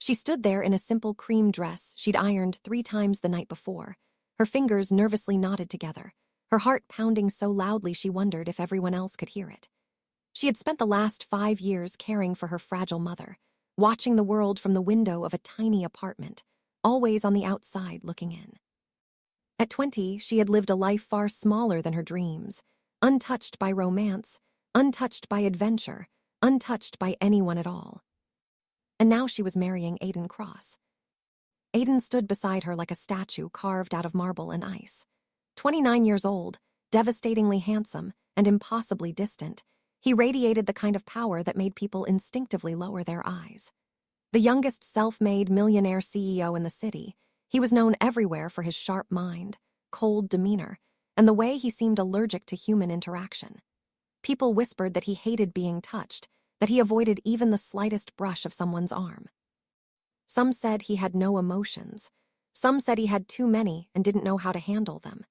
She stood there in a simple cream dress she'd ironed 3 times the night before, her fingers nervously knotted together, her heart pounding so loudly she wondered if everyone else could hear it. She had spent the last 5 years caring for her fragile mother, watching the world from the window of a tiny apartment, always on the outside looking in. At 20, she had lived a life far smaller than her dreams, untouched by romance, untouched by adventure, untouched by anyone at all. And now she was marrying Aiden Cross. Aiden stood beside her like a statue carved out of marble and ice. 29 years old, devastatingly handsome, and impossibly distant, he radiated the kind of power that made people instinctively lower their eyes. The youngest self-made millionaire CEO in the city, he was known everywhere for his sharp mind, cold demeanor, and the way he seemed allergic to human interaction. People whispered that he hated being touched, that he avoided even the slightest brush of someone's arm. Some said he had no emotions. Some said he had too many and didn't know how to handle them.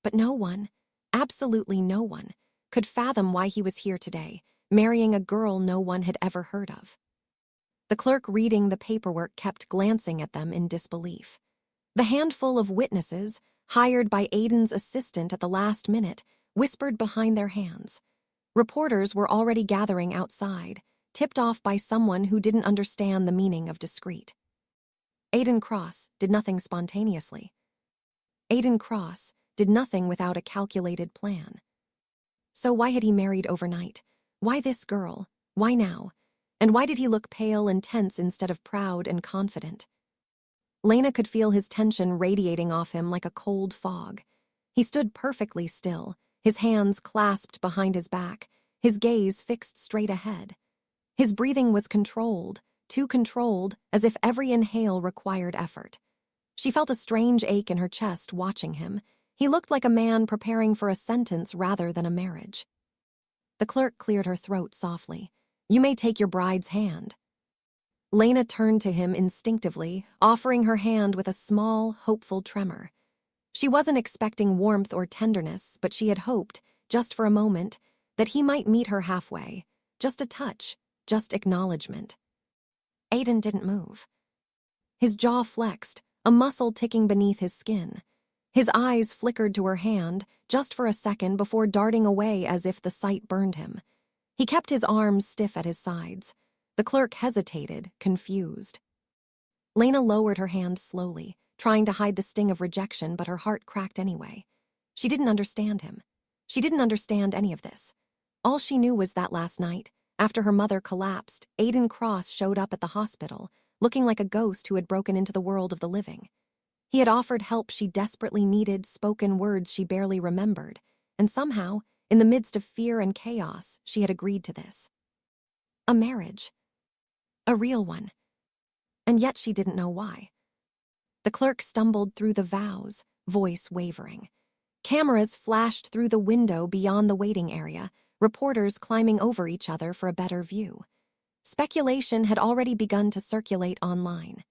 But no one, absolutely no one, could fathom why he was here today, marrying a girl no one had ever heard of. The clerk reading the paperwork kept glancing at them in disbelief. The handful of witnesses, hired by Aiden's assistant at the last minute, whispered behind their hands. Reporters were already gathering outside, tipped off by someone who didn't understand the meaning of discreet. Aiden Cross did nothing spontaneously. Aiden Cross did nothing without a calculated plan. So why had he married overnight? Why this girl? Why now? And why did he look pale and tense instead of proud and confident? Lena could feel his tension radiating off him like a cold fog. He stood perfectly still, his hands clasped behind his back, his gaze fixed straight ahead. His breathing was controlled, too controlled, as if every inhale required effort. She felt a strange ache in her chest watching him. He looked like a man preparing for a sentence rather than a marriage. The clerk cleared her throat softly. "You may take your bride's hand." Lena turned to him instinctively, offering her hand with a small, hopeful tremor. She wasn't expecting warmth or tenderness, but she had hoped, just for a moment, that he might meet her halfway. Just a touch, just acknowledgement. Aiden didn't move. His jaw flexed, a muscle ticking beneath his skin. His eyes flickered to her hand, just for a second before darting away as if the sight burned him. He kept his arms stiff at his sides. The clerk hesitated, confused. Lena lowered her hand slowly, trying to hide the sting of rejection, but her heart cracked anyway. She didn't understand him. She didn't understand any of this. All she knew was that last night, after her mother collapsed, Aiden Cross showed up at the hospital, looking like a ghost who had broken into the world of the living. He had offered help she desperately needed, spoken words she barely remembered, and somehow, in the midst of fear and chaos, she had agreed to this. A marriage. A real one. And yet she didn't know why. The clerk stumbled through the vows, voice wavering. Cameras flashed through the window beyond the waiting area, reporters climbing over each other for a better view. Speculation had already begun to circulate online.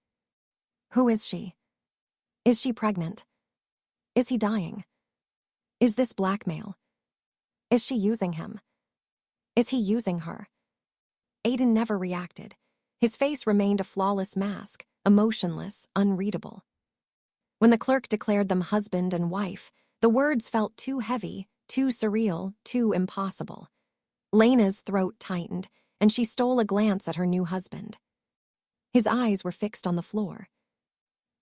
Who is she? Is she pregnant? Is he dying? Is this blackmail? Is she using him? Is he using her? Aiden never reacted. His face remained a flawless mask, emotionless, unreadable. When the clerk declared them husband and wife, the words felt too heavy, too surreal, too impossible. Lena's throat tightened, and she stole a glance at her new husband. His eyes were fixed on the floor.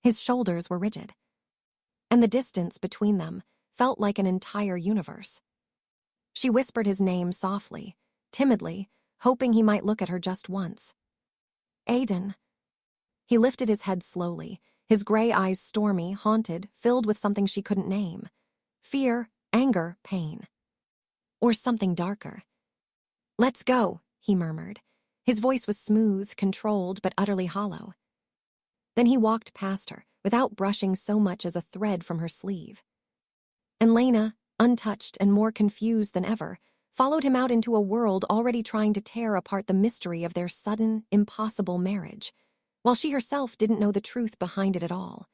His shoulders were rigid. And the distance between them felt like an entire universe. She whispered his name softly, timidly, hoping he might look at her just once. Aiden. He lifted his head slowly, his gray eyes stormy, haunted, filled with something she couldn't name. Fear, anger, pain. Or something darker. "Let's go," he murmured. His voice was smooth, controlled, but utterly hollow. Then he walked past her, without brushing so much as a thread from her sleeve. And Lena, untouched and more confused than ever, followed him out into a world already trying to tear apart the mystery of their sudden, impossible marriage, while she herself didn't know the truth behind it at all.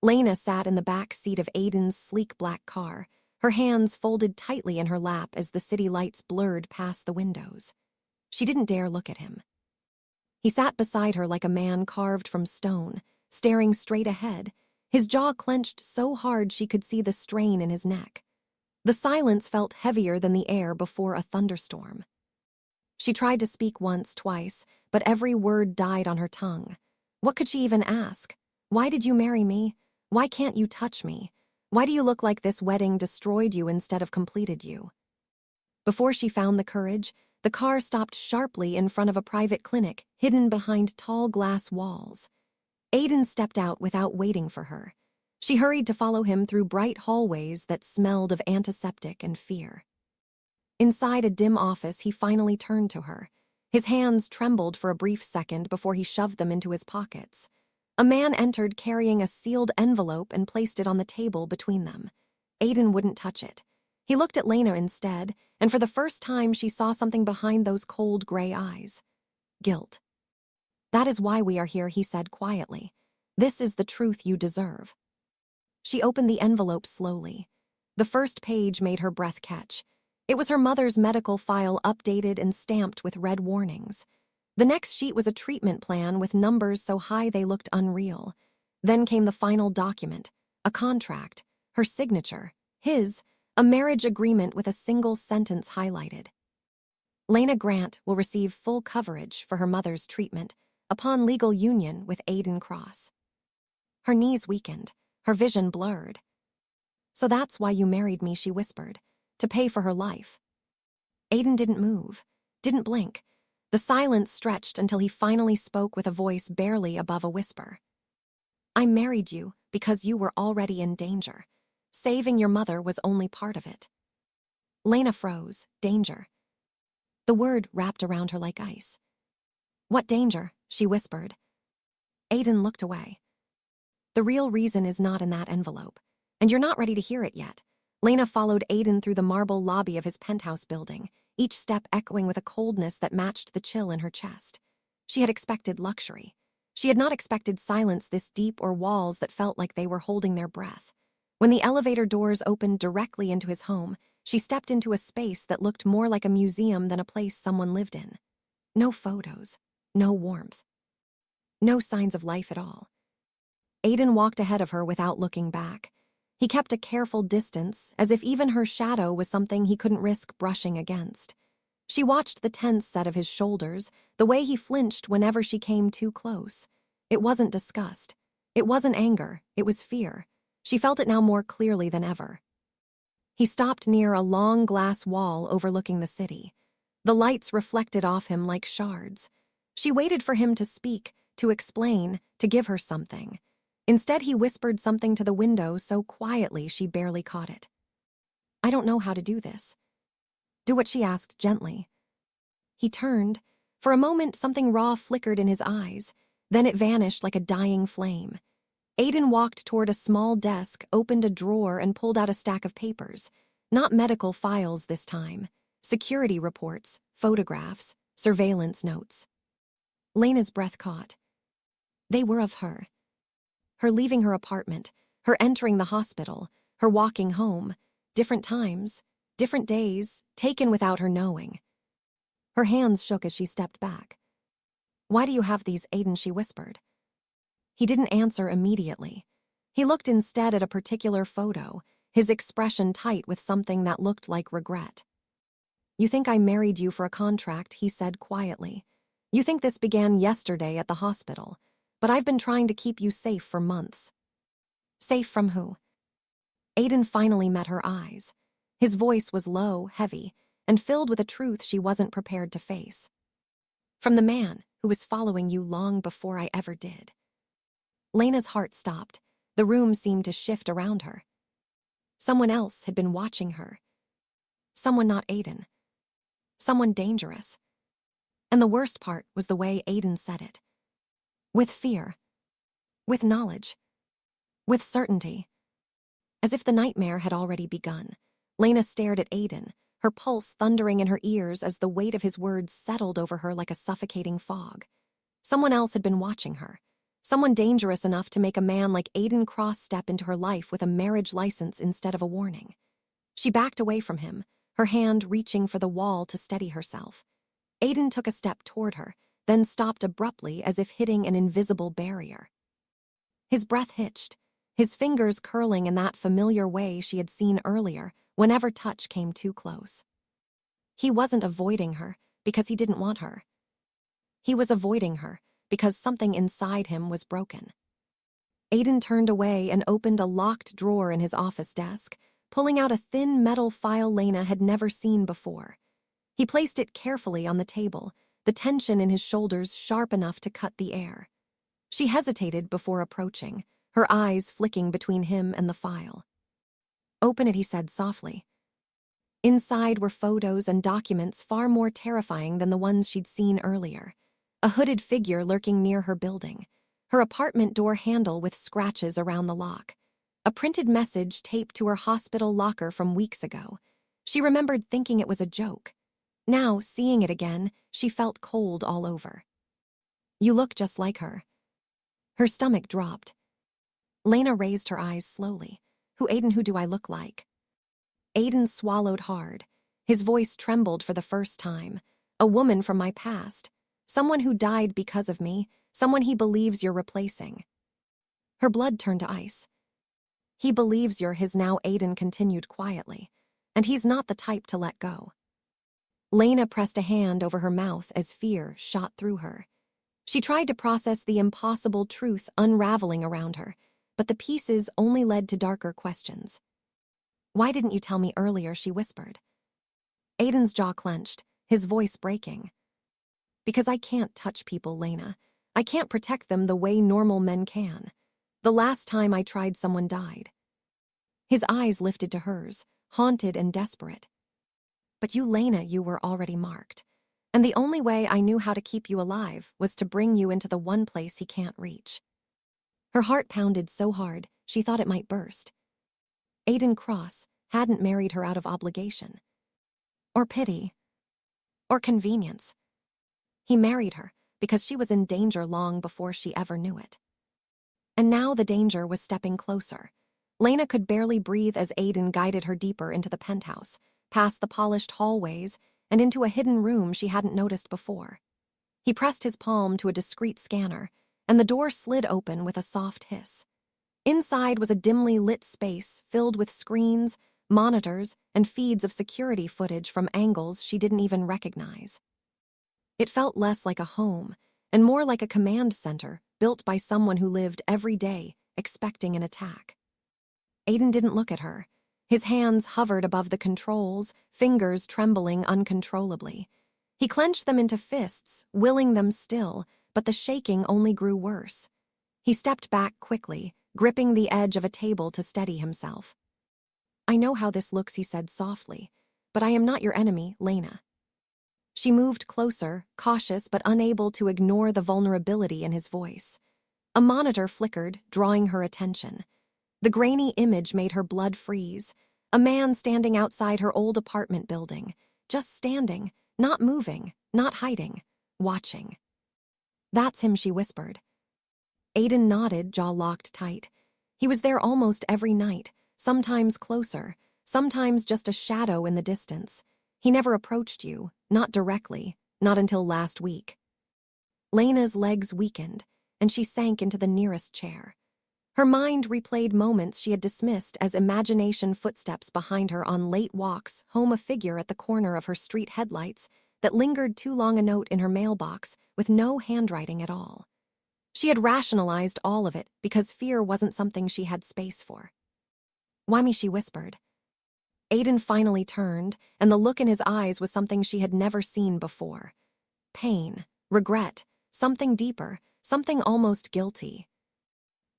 Lena sat in the back seat of Aiden's sleek black car, her hands folded tightly in her lap as the city lights blurred past the windows. She didn't dare look at him. He sat beside her like a man carved from stone, staring straight ahead, his jaw clenched so hard she could see the strain in his neck. The silence felt heavier than the air before a thunderstorm. She tried to speak once, twice, but every word died on her tongue. What could she even ask? Why did you marry me? Why can't you touch me? Why do you look like this wedding destroyed you instead of completed you? Before she found the courage, the car stopped sharply in front of a private clinic hidden behind tall glass walls. Aiden stepped out without waiting for her. She hurried to follow him through bright hallways that smelled of antiseptic and fear. Inside a dim office, he finally turned to her. His hands trembled for a brief second before he shoved them into his pockets. A man entered carrying a sealed envelope and placed it on the table between them. Aiden wouldn't touch it. He looked at Lena instead, and for the first time she saw something behind those cold gray eyes. Guilt. That is why we are here, he said quietly. This is the truth you deserve. She opened the envelope slowly. The first page made her breath catch. It was her mother's medical file updated and stamped with red warnings. The next sheet was a treatment plan with numbers so high they looked unreal. Then came the final document, a contract, her signature, his, a marriage agreement with a single sentence highlighted. Lena Grant will receive full coverage for her mother's treatment upon legal union with Aiden Cross. Her knees weakened, her vision blurred. So that's why you married me, she whispered, to pay for her life. Aiden didn't move, didn't blink. The silence stretched until he finally spoke with a voice barely above a whisper. I married you because you were already in danger. Saving your mother was only part of it. Lena froze. Danger. The word wrapped around her like ice. What danger? She whispered. Aiden looked away. The real reason is not in that envelope, and you're not ready to hear it yet. Lena followed Aiden through the marble lobby of his penthouse building, each step echoing with a coldness that matched the chill in her chest. She had expected luxury. She had not expected silence this deep or walls that felt like they were holding their breath. When the elevator doors opened directly into his home, she stepped into a space that looked more like a museum than a place someone lived in. No photos, no warmth, no signs of life at all. Aiden walked ahead of her without looking back. He kept a careful distance, as if even her shadow was something he couldn't risk brushing against. She watched the tense set of his shoulders, the way he flinched whenever she came too close. It wasn't disgust. It wasn't anger. It was fear. She felt it now more clearly than ever. He stopped near a long glass wall overlooking the city. The lights reflected off him like shards. She waited for him to speak, to explain, to give her something. Instead, he whispered something to the window so quietly she barely caught it. I don't know how to do this. Do what she asked gently. He turned. For a moment, something raw flickered in his eyes. Then it vanished like a dying flame. Aiden walked toward a small desk, opened a drawer, and pulled out a stack of papers. Not medical files this time. Security reports, photographs, surveillance notes. Lena's breath caught. They were of her. Her leaving her apartment, her entering the hospital, her walking home. Different times, different days, taken without her knowing. Her hands shook as she stepped back. Why do you have these, Aiden? She whispered. He didn't answer immediately. He looked instead at a particular photo, his expression tight with something that looked like regret. You think I married you for a contract, he said quietly. You think this began yesterday at the hospital, but I've been trying to keep you safe for months. Safe from who? Aiden finally met her eyes. His voice was low, heavy, and filled with a truth she wasn't prepared to face. From the man who was following you long before I ever did. Lena's heart stopped. The room seemed to shift around her. Someone else had been watching her. Someone not Aiden. Someone dangerous. And the worst part was the way Aiden said it. With fear. With knowledge. With certainty. As if the nightmare had already begun. Lena stared at Aiden, her pulse thundering in her ears as the weight of his words settled over her like a suffocating fog. Someone else had been watching her. Someone dangerous enough to make a man like Aiden Cross step into her life with a marriage license instead of a warning. She backed away from him, her hand reaching for the wall to steady herself. Aiden took a step toward her, then stopped abruptly as if hitting an invisible barrier. His breath hitched, his fingers curling in that familiar way she had seen earlier whenever touch came too close. He wasn't avoiding her because he didn't want her. He was avoiding her because something inside him was broken. Aiden turned away and opened a locked drawer in his office desk, pulling out a thin metal file Lena had never seen before. He placed it carefully on the table, the tension in his shoulders sharp enough to cut the air. She hesitated before approaching, her eyes flicking between him and the file. "Open it," he said softly. Inside were photos and documents far more terrifying than the ones she'd seen earlier. A hooded figure lurking near her building, her apartment door handle with scratches around the lock, a printed message taped to her hospital locker from weeks ago. She remembered thinking it was a joke. Now, seeing it again, she felt cold all over. "You look just like her." Her stomach dropped. Lena raised her eyes slowly. Who do I look like?" Aiden swallowed hard. His voice trembled for the first time. "A woman from my past. Someone who died because of me. Someone he believes you're replacing." Her blood turned to ice. "He believes you're his now," Aiden continued quietly. "And he's not the type to let go." Lena pressed a hand over her mouth as fear shot through her. She tried to process the impossible truth unraveling around her, but the pieces only led to darker questions. "Why didn't you tell me earlier?" she whispered. Aiden's jaw clenched, his voice breaking. "Because I can't touch people, Lena. I can't protect them the way normal men can. The last time I tried, someone died." His eyes lifted to hers, haunted and desperate. "But you, Lena, you were already marked. And the only way I knew how to keep you alive was to bring you into the one place he can't reach." Her heart pounded so hard, she thought it might burst. Aiden Cross hadn't married her out of obligation. Or pity. Or convenience. He married her because she was in danger long before she ever knew it. And now the danger was stepping closer. Lena could barely breathe as Aiden guided her deeper into the penthouse, past the polished hallways, and into a hidden room she hadn't noticed before. He pressed his palm to a discreet scanner, and the door slid open with a soft hiss. Inside was a dimly lit space filled with screens, monitors, and feeds of security footage from angles she didn't even recognize. It felt less like a home, and more like a command center built by someone who lived every day expecting an attack. Aiden didn't look at her. His hands hovered above the controls, fingers trembling uncontrollably. He clenched them into fists, willing them still, but the shaking only grew worse. He stepped back quickly, gripping the edge of a table to steady himself. "I know how this looks," he said softly, "but I am not your enemy, Lena." She moved closer, cautious but unable to ignore the vulnerability in his voice. A monitor flickered, drawing her attention. The grainy image made her blood freeze. A man standing outside her old apartment building. Just standing, not moving, not hiding, watching. "That's him," she whispered. Aiden nodded, jaw locked tight. He was there almost every night, sometimes closer, sometimes just a shadow in the distance. He never approached you, not directly, not until last week. Lena's legs weakened, and she sank into the nearest chair. Her mind replayed moments she had dismissed as imagination footsteps behind her on late walks, home a figure at the corner of her street headlights that lingered too long, a note in her mailbox with no handwriting at all. She had rationalized all of it because fear wasn't something she had space for. "Why me?" she whispered. Aiden finally turned, and the look in his eyes was something she had never seen before. Pain, regret, something deeper, something almost guilty.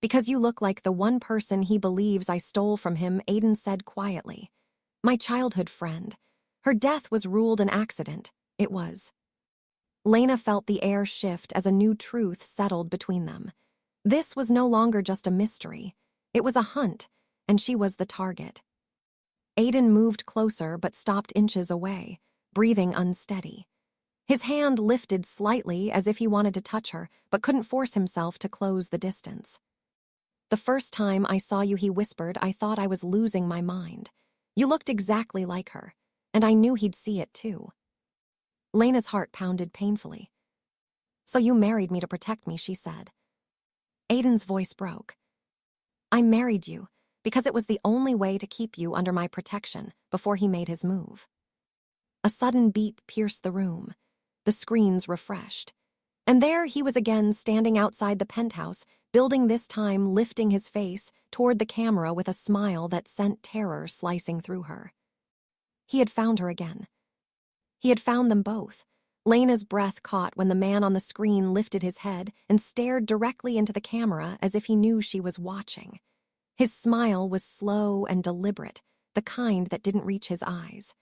"Because you look like the one person he believes I stole from him," Aiden said quietly. "My childhood friend. Her death was ruled an accident. It was." Lena felt the air shift as a new truth settled between them. This was no longer just a mystery. It was a hunt, and she was the target. Aiden moved closer but stopped inches away, breathing unsteady. His hand lifted slightly as if he wanted to touch her, but couldn't force himself to close the distance. "The first time I saw you," he whispered, "I thought I was losing my mind. You looked exactly like her, and I knew he'd see it too." Lena's heart pounded painfully. "So you married me to protect me," she said. Aiden's voice broke. "I married you because it was the only way to keep you under my protection before he made his move." A sudden beep pierced the room. The screens refreshed. And there he was again, standing outside the penthouse, building, this time lifting his face toward the camera with a smile that sent terror slicing through her. He had found her again. He had found them both. Lena's breath caught when the man on the screen lifted his head and stared directly into the camera as if he knew she was watching. His smile was slow and deliberate, the kind that didn't reach his eyes.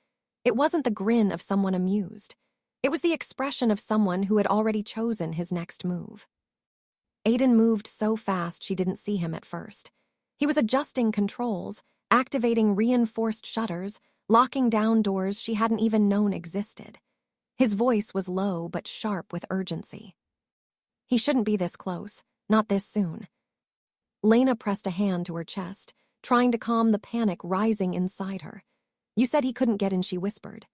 It wasn't the grin of someone amused. It was the expression of someone who had already chosen his next move. Aiden moved so fast she didn't see him at first. He was adjusting controls, activating reinforced shutters, locking down doors she hadn't even known existed. His voice was low but sharp with urgency. He shouldn't be this close, not this soon. Lena pressed a hand to her chest, trying to calm the panic rising inside her. "You said he couldn't get in," she whispered.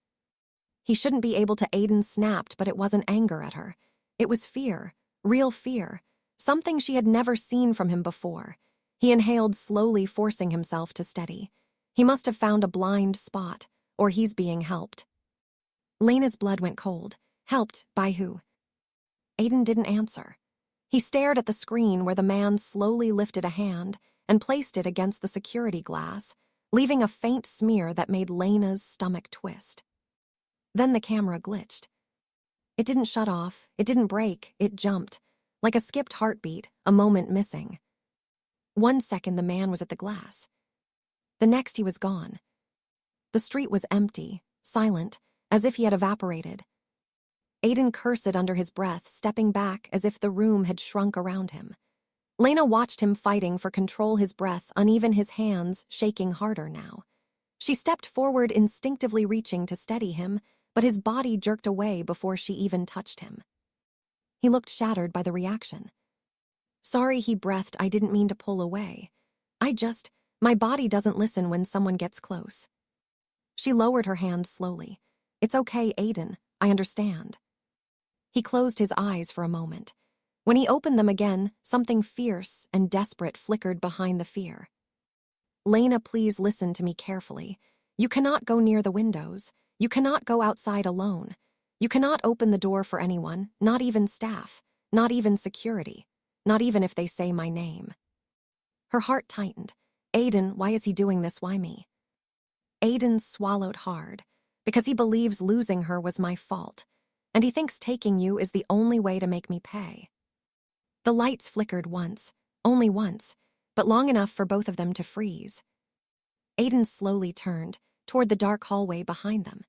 He shouldn't be able to. Aiden snapped, but it wasn't anger at her. It was fear, real fear, something she had never seen from him before. He inhaled slowly, forcing himself to steady. He must have found a blind spot, or he's being helped. Lena's blood went cold. Helped by who? Aiden didn't answer. He stared at the screen where the man slowly lifted a hand and placed it against the security glass, leaving a faint smear that made Lena's stomach twist. Then the camera glitched. It didn't shut off, it didn't break, it jumped, like a skipped heartbeat, a moment missing. 1 second the man was at the glass. The next he was gone. The street was empty, silent, as if he had evaporated. Aiden cursed under his breath, stepping back as if the room had shrunk around him. Lena watched him fighting for control, his breath uneven, his hands shaking harder now. She stepped forward, instinctively reaching to steady him, but his body jerked away before she even touched him. He looked shattered by the reaction. "Sorry," he breathed. "I didn't mean to pull away. My body doesn't listen when someone gets close." She lowered her hand slowly. "It's okay, Aiden. I understand." He closed his eyes for a moment. When he opened them again, something fierce and desperate flickered behind the fear. "Lena, please listen to me carefully. You cannot go near the windows. You cannot go outside alone. You cannot open the door for anyone, not even staff, not even security, not even if they say my name." Her heart tightened. "Aiden, why is he doing this? Why me?" Aiden swallowed hard, "Because he believes losing her was my fault, and he thinks taking you is the only way to make me pay." The lights flickered once, only once, but long enough for both of them to freeze. Aiden slowly turned toward the dark hallway behind them.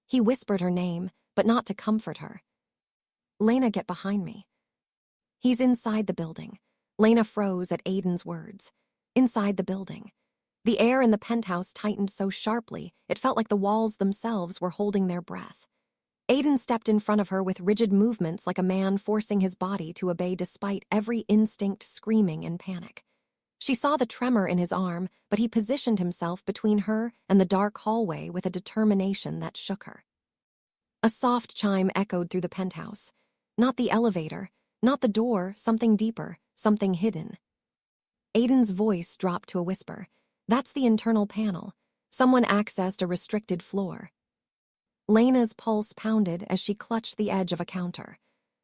He whispered her name, but not to comfort her. "Lena, get behind me." "He's inside the building." Lena froze at Aiden's words. Inside the building. The air in the penthouse tightened so sharply, it felt like the walls themselves were holding their breath. Aiden stepped in front of her with rigid movements, like a man forcing his body to obey despite every instinct screaming in panic. She saw the tremor in his arm, but he positioned himself between her and the dark hallway with a determination that shook her. A soft chime echoed through the penthouse. Not the elevator, not the door, something deeper, something hidden. Aiden's voice dropped to a whisper. "That's the internal panel. Someone accessed a restricted floor." Lena's pulse pounded as she clutched the edge of a counter.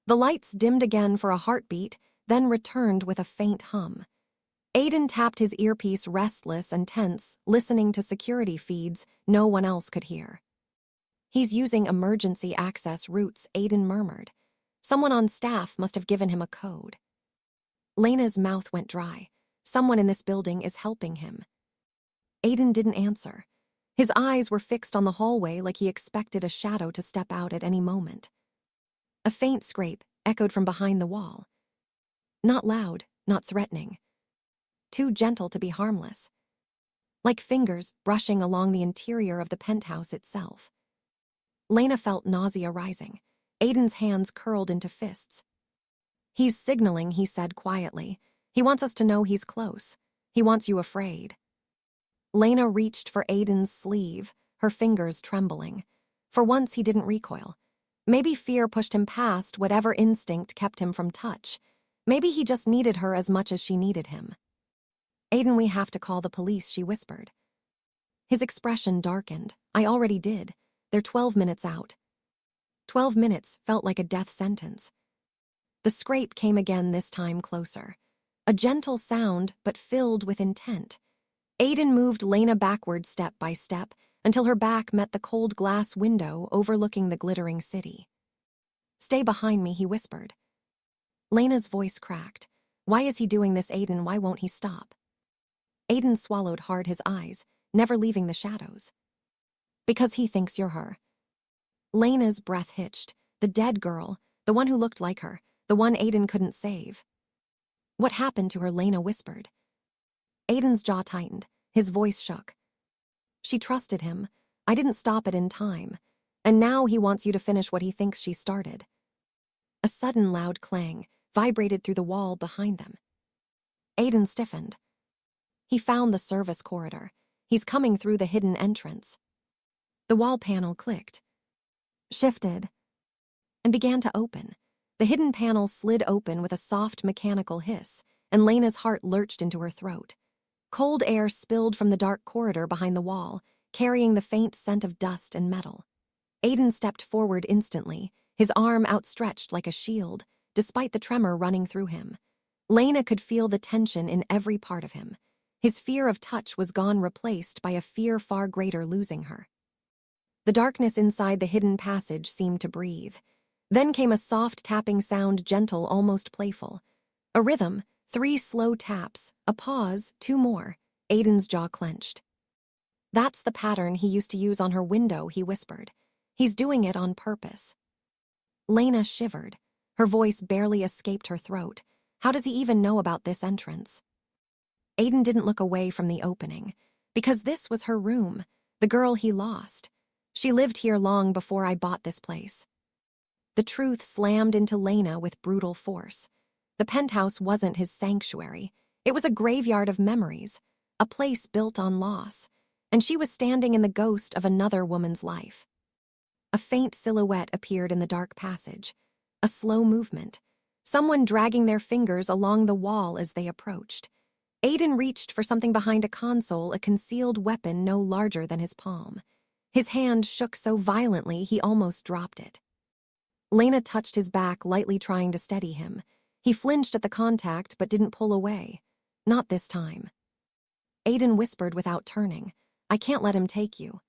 The lights dimmed again for a heartbeat, then returned with a faint hum. Aiden tapped his earpiece, restless and tense, listening to security feeds no one else could hear. "He's using emergency access routes," Aiden murmured. "Someone on staff must have given him a code." Lena's mouth went dry. "Someone in this building is helping him." Aiden didn't answer. His eyes were fixed on the hallway, like he expected a shadow to step out at any moment. A faint scrape echoed from behind the wall. Not loud, not threatening. Too gentle to be harmless. Like fingers brushing along the interior of the penthouse itself. Lena felt nausea rising. Aiden's hands curled into fists. "He's signaling," he said quietly. "He wants us to know he's close. He wants you afraid." Lena reached for Aiden's sleeve, her fingers trembling. For once he didn't recoil. Maybe fear pushed him past whatever instinct kept him from touch. Maybe he just needed her as much as she needed him. "Aiden, we have to call the police," she whispered. His expression darkened. "I already did. They're 12 minutes out." 12 minutes felt like a death sentence. The scrape came again, this time closer. A gentle sound, but filled with intent. Aiden moved Lena backward step by step until her back met the cold glass window overlooking the glittering city. "Stay behind me," he whispered. Lena's voice cracked. "Why is he doing this, Aiden? Why won't he stop?" Aiden swallowed hard, his eyes never leaving the shadows. "Because he thinks you're her." Lena's breath hitched. The dead girl, the one who looked like her, the one Aiden couldn't save. "What happened to her?" Lena whispered. Aiden's jaw tightened. His voice shook. "She trusted him. I didn't stop it in time. And now he wants you to finish what he thinks she started." A sudden loud clang vibrated through the wall behind them. Aiden stiffened. He found the service corridor. He's coming through the hidden entrance. The wall panel clicked, shifted, and began to open. The hidden panel slid open with a soft mechanical hiss, and Lena's heart lurched into her throat. Cold air spilled from the dark corridor behind the wall, carrying the faint scent of dust and metal. Aiden stepped forward instantly, his arm outstretched like a shield, despite the tremor running through him. Lena could feel the tension in every part of him. His fear of touch was gone, replaced by a fear far greater, losing her. The darkness inside the hidden passage seemed to breathe. Then came a soft tapping sound, gentle, almost playful. A rhythm, 3 slow taps, a pause, 2 more. Aiden's jaw clenched. "That's the pattern he used to use on her window," he whispered. "He's doing it on purpose." Lena shivered. Her voice barely escaped her throat. How does he even know about this entrance? Aiden didn't look away from the opening. Because this was her room, the girl he lost. "She lived here long before I bought this place." The truth slammed into Lena with brutal force. The penthouse wasn't his sanctuary. It was a graveyard of memories, a place built on loss, and she was standing in the ghost of another woman's life. A faint silhouette appeared in the dark passage, a slow movement, someone dragging their fingers along the wall as they approached. Aiden reached for something behind a console, a concealed weapon no larger than his palm. His hand shook so violently he almost dropped it. Lena touched his back, lightly trying to steady him. He flinched at the contact but didn't pull away. Not this time. Aiden whispered without turning, "I can't let him take you."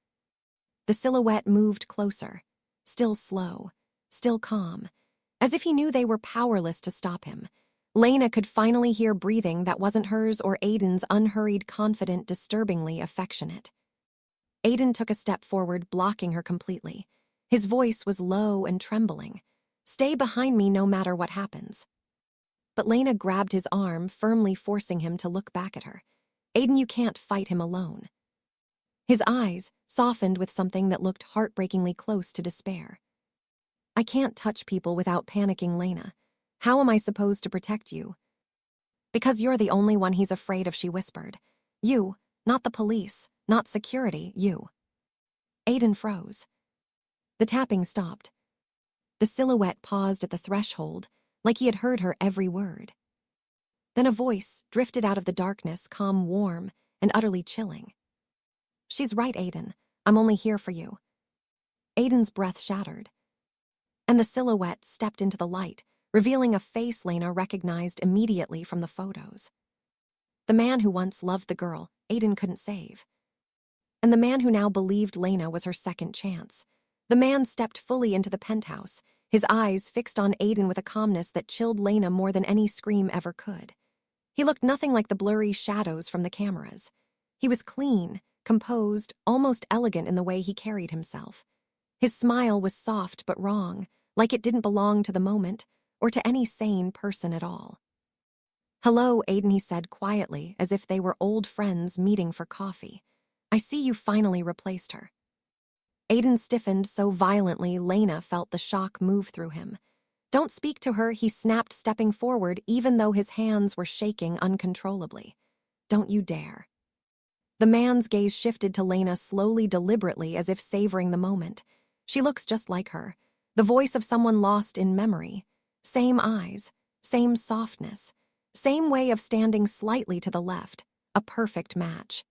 The silhouette moved closer, still slow, still calm, as if he knew they were powerless to stop him. Lena could finally hear breathing that wasn't hers or Aiden's, unhurried, confident, disturbingly affectionate. Aiden took a step forward, blocking her completely. His voice was low and trembling. "Stay behind me no matter what happens." But Lena grabbed his arm, firmly forcing him to look back at her. "Aiden, you can't fight him alone." His eyes softened with something that looked heartbreakingly close to despair. "I can't touch people without panicking, Lena. How am I supposed to protect you?" "Because you're the only one he's afraid of," she whispered. "You, not the police, not security, you." Aiden froze. The tapping stopped. The silhouette paused at the threshold, like he had heard her every word. Then a voice drifted out of the darkness, calm, warm, and utterly chilling. "She's right, Aiden. I'm only here for you." Aiden's breath shattered. And the silhouette stepped into the light, revealing a face Lena recognized immediately from the photos. The man who once loved the girl Aiden couldn't save. And the man who now believed Lena was her second chance. The man stepped fully into the penthouse, his eyes fixed on Aiden with a calmness that chilled Lena more than any scream ever could. He looked nothing like the blurry shadows from the cameras. He was clean, composed, almost elegant in the way he carried himself. His smile was soft but wrong, like it didn't belong to the moment or to any sane person at all. "Hello, Aiden," he said quietly, as if they were old friends meeting for coffee. "I see you finally replaced her." Aiden stiffened so violently Lena felt the shock move through him. "Don't speak to her," he snapped, stepping forward even though his hands were shaking uncontrollably. "Don't you dare." The man's gaze shifted to Lena slowly, deliberately, as if savoring the moment. She looks just like her. The voice of someone lost in memory. Same eyes, same softness, same way of standing slightly to the left. A perfect match.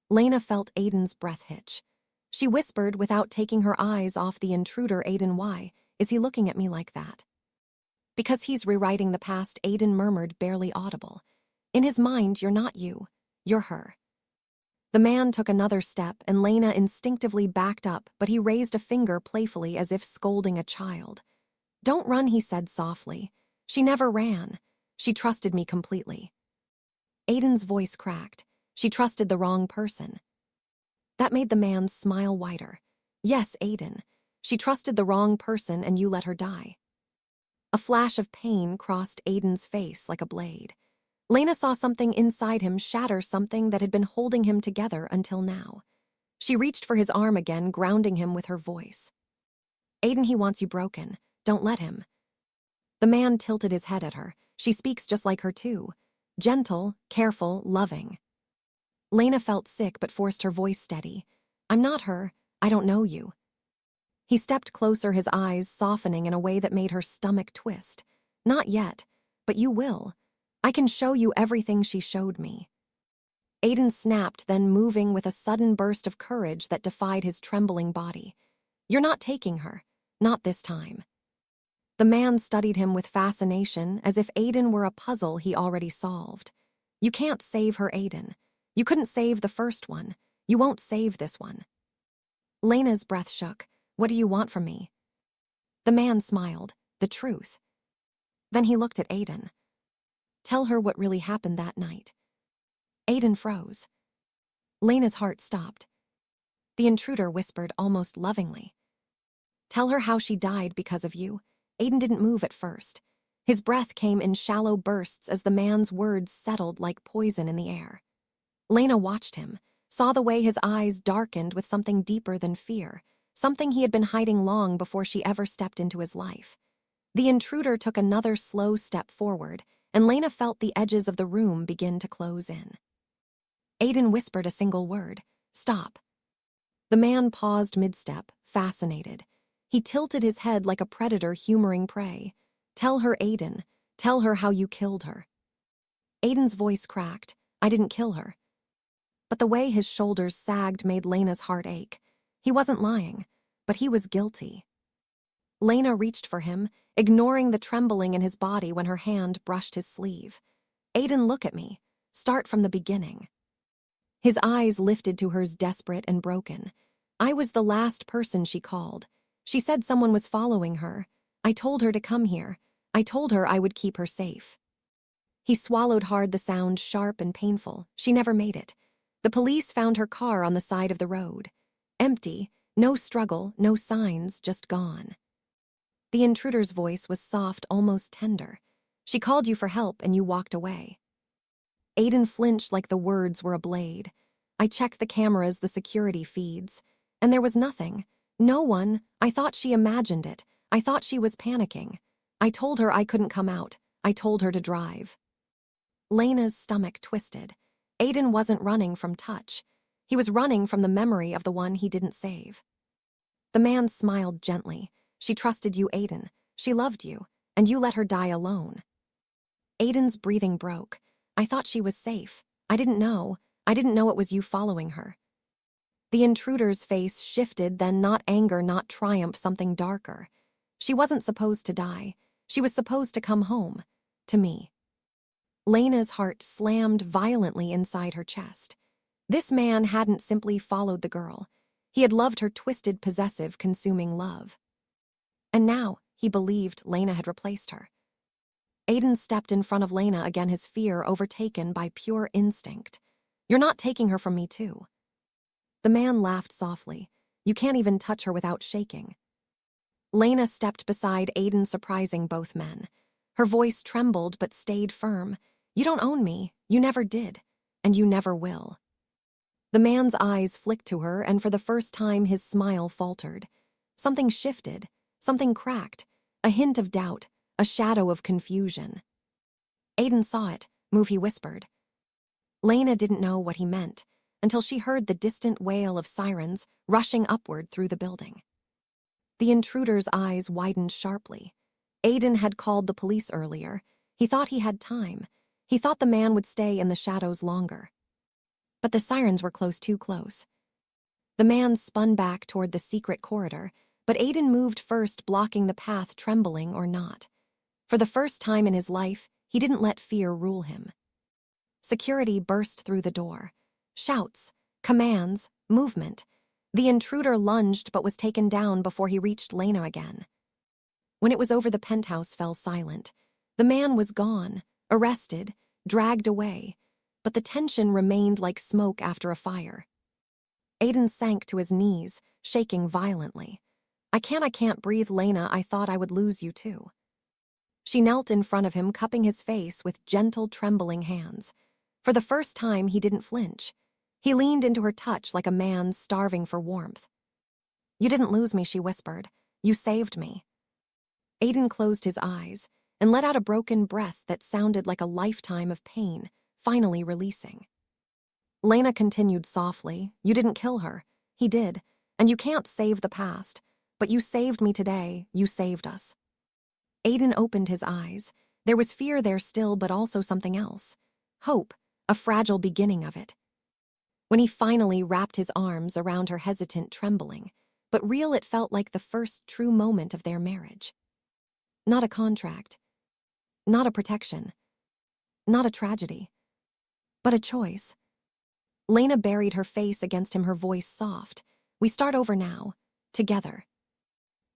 Lena felt Aiden's breath hitch. She whispered without taking her eyes off the intruder. Aiden, why is he looking at me like that? Because he's rewriting the past, Aiden murmured, barely audible. In his mind, you're not you. You're her. The man took another step, and Lena instinctively backed up, but he raised a finger playfully as if scolding a child. Don't run, he said softly. She never ran. She trusted me completely. Aiden's voice cracked. She trusted the wrong person. That made the man's smile wider. Yes, Aiden. She trusted the wrong person and you let her die. A flash of pain crossed Aiden's face like a blade. Lena saw something inside him shatter, something that had been holding him together until now. She reached for his arm again, grounding him with her voice. Aiden, he wants you broken. Don't let him. The man tilted his head at her. She speaks just like her too. Gentle, careful, loving. Lena felt sick but forced her voice steady. I'm not her. I don't know you. He stepped closer, his eyes softening in a way that made her stomach twist. Not yet, but you will. I can show you everything she showed me. Aiden snapped, then moving with a sudden burst of courage that defied his trembling body. You're not taking her. Not this time. The man studied him with fascination, as if Aiden were a puzzle he already solved. You can't save her, Aiden. You couldn't save the first one. You won't save this one. Lena's breath shook. What do you want from me? The man smiled. The truth. Then he looked at Aiden. Tell her what really happened that night. Aiden froze. Lena's heart stopped. The intruder whispered almost lovingly. Tell her how she died because of you. Aiden didn't move at first. His breath came in shallow bursts as the man's words settled like poison in the air. Lena watched him, saw the way his eyes darkened with something deeper than fear, something he had been hiding long before she ever stepped into his life. The intruder took another slow step forward, and Lena felt the edges of the room begin to close in. Aiden whispered a single word. Stop. The man paused mid-step, fascinated. He tilted his head like a predator humoring prey. Tell her, Aiden. Tell her how you killed her. Aiden's voice cracked. I didn't kill her. But the way his shoulders sagged made Lena's heart ache. He wasn't lying, but he was guilty. Lena reached for him, ignoring the trembling in his body when her hand brushed his sleeve. Aiden, look at me. Start from the beginning. His eyes lifted to hers, desperate and broken. I was the last person she called. She said someone was following her. I told her to come here. I told her I would keep her safe. He swallowed hard, the sound sharp and painful. She never made it. The police found her car on the side of the road. Empty, no struggle, no signs, just gone. The intruder's voice was soft, almost tender. She called you for help and you walked away. Aiden flinched like the words were a blade. I checked the cameras, the security feeds, and there was nothing. No one. I thought she imagined it. I thought she was panicking. I told her I couldn't come out. I told her to drive. Lena's stomach twisted. Aiden wasn't running from Touch. He was running from the memory of the one he didn't save. The man smiled gently. She trusted you, Aiden. She loved you, and you let her die alone. Aiden's breathing broke. I thought she was safe. I didn't know. I didn't know it was you following her. The intruder's face shifted, then not anger, not triumph, something darker. She wasn't supposed to die. She was supposed to come home. To me. Lena's heart slammed violently inside her chest. This man hadn't simply followed the girl. He had loved her twisted, possessive, consuming love. And now, he believed Lena had replaced her. Aiden stepped in front of Lena again, his fear overtaken by pure instinct. You're not taking her from me, too. The man laughed softly. You can't even touch her without shaking. Lena stepped beside Aiden, surprising both men. Her voice trembled but stayed firm. You don't own me. You never did. And you never will. The man's eyes flicked to her, and for the first time his smile faltered. Something shifted. Something cracked. A hint of doubt. A shadow of confusion. Aiden saw it. Move, he whispered. Lena didn't know what he meant until she heard the distant wail of sirens rushing upward through the building. The intruder's eyes widened sharply. Aiden had called the police earlier. He thought he had time. He thought the man would stay in the shadows longer. But the sirens were too close. The man spun back toward the secret corridor, but Aiden moved first, blocking the path, trembling or not. For the first time in his life, he didn't let fear rule him. Security burst through the door. Shouts, commands, movement. The intruder lunged but was taken down before he reached Lena again. When it was over, the penthouse fell silent. The man was gone, arrested, dragged away, but the tension remained like smoke after a fire. Aiden sank to his knees, shaking violently. I can't breathe, Lena. I thought I would lose you too." She knelt in front of him, cupping his face with gentle, trembling hands. For the first time, he didn't flinch. He leaned into her touch like a man starving for warmth. "You didn't lose me," she whispered. "You saved me." Aiden closed his eyes and let out a broken breath that sounded like a lifetime of pain, finally releasing. Lena continued softly, "You didn't kill her. He did. And you can't save the past. But you saved me today. You saved us." Aiden opened his eyes. There was fear there still, but also something else. Hope, a fragile beginning of it. When he finally wrapped his arms around her, hesitant, trembling, but real, it felt like the first true moment of their marriage. Not a contract. Not a protection. Not a tragedy. But a choice. Lena buried her face against him, her voice soft. "We start over now. Together."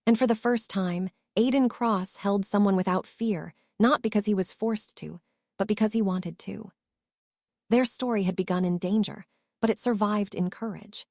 And for the first time, Aiden Cross held someone without fear, not because he was forced to, but because he wanted to. Their story had begun in danger, but it survived in courage.